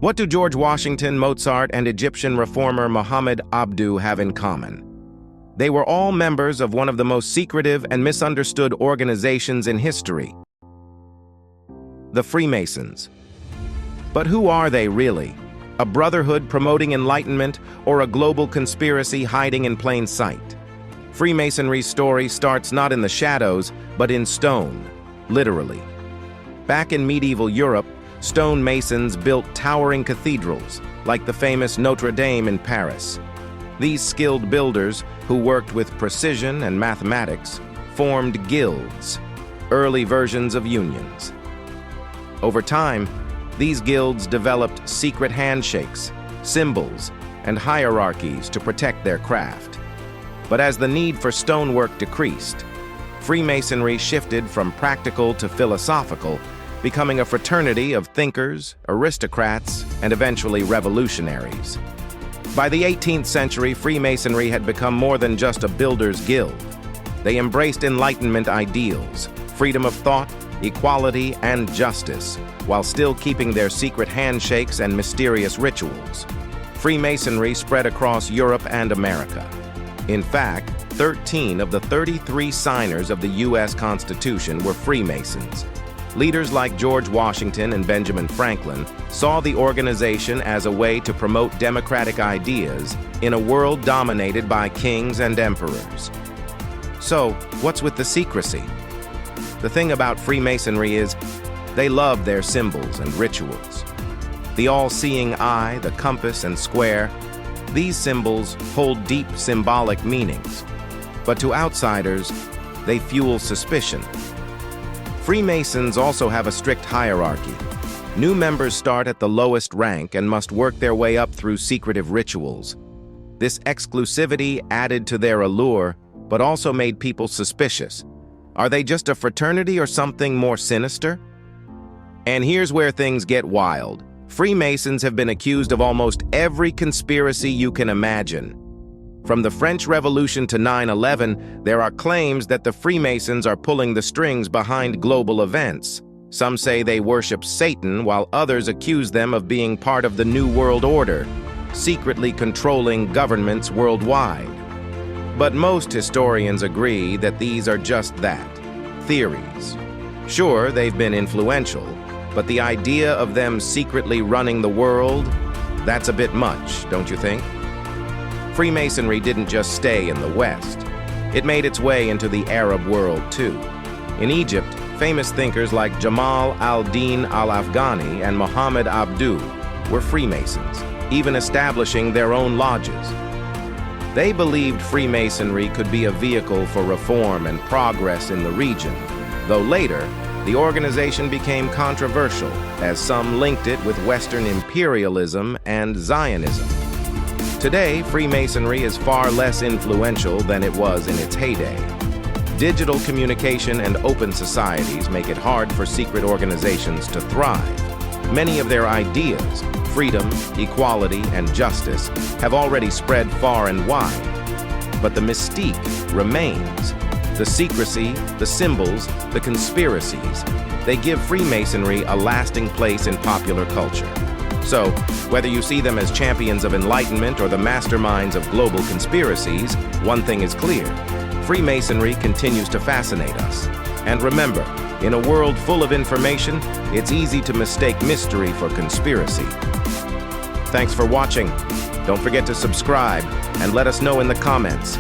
What do George Washington, Mozart, and Egyptian reformer Muhammad Abduh have in common? They were all members of one of the most secretive and misunderstood organizations in history, the Freemasons. But who are they really? A brotherhood promoting enlightenment or a global conspiracy hiding in plain sight? Freemasonry's story starts not in the shadows, but in stone, literally. Back in medieval Europe, stonemasons built towering cathedrals, like the famous Notre Dame in Paris. These skilled builders, who worked with precision and mathematics, formed guilds, early versions of unions. Over time, these guilds developed secret handshakes, symbols, and hierarchies to protect their craft. But as the need for stonework decreased, Freemasonry shifted from practical to philosophical, becoming a fraternity of thinkers, aristocrats, and eventually revolutionaries. By the 18th century, Freemasonry had become more than just a builder's guild. They embraced Enlightenment ideals, freedom of thought, equality, and justice, while still keeping their secret handshakes and mysterious rituals. Freemasonry spread across Europe and America. In fact, 13 of the 33 signers of the U.S. Constitution were Freemasons. Leaders like George Washington and Benjamin Franklin saw the organization as a way to promote democratic ideas in a world dominated by kings and emperors. So, what's with the secrecy? The thing about Freemasonry is, they love their symbols and rituals. The all-seeing eye, the compass and square, these symbols hold deep symbolic meanings. But to outsiders, they fuel suspicion. Freemasons also have a strict hierarchy. New members start at the lowest rank and must work their way up through secretive rituals. This exclusivity added to their allure, but also made people suspicious. Are they just a fraternity or something more sinister? And here's where things get wild. Freemasons have been accused of almost every conspiracy you can imagine. From the French Revolution to 9/11, there are claims that the Freemasons are pulling the strings behind global events. Some say they worship Satan, while others accuse them of being part of the New World Order, secretly controlling governments worldwide. But most historians agree that these are just that, theories. Sure, they've been influential, but the idea of them secretly running the world, that's a bit much, don't you think? Freemasonry didn't just stay in the West. It made its way into the Arab world too. In Egypt, famous thinkers like Jamal al-Din al-Afghani and Muhammad Abduh were Freemasons, even establishing their own lodges. They believed Freemasonry could be a vehicle for reform and progress in the region, though later, the organization became controversial as some linked it with Western imperialism and Zionism. Today, Freemasonry is far less influential than it was in its heyday. Digital communication and open societies make it hard for secret organizations to thrive. Many of their ideas, freedom, equality, and justice, have already spread far and wide. But the mystique remains. The secrecy, the symbols, the conspiracies, they give Freemasonry a lasting place in popular culture. So, whether you see them as champions of enlightenment or the masterminds of global conspiracies, one thing is clear: Freemasonry continues to fascinate us. And remember, in a world full of information, it's easy to mistake mystery for conspiracy. Thanks for watching. Don't forget to subscribe and let us know in the comments.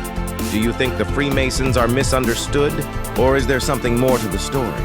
Do you think the Freemasons are misunderstood, or is there something more to the story?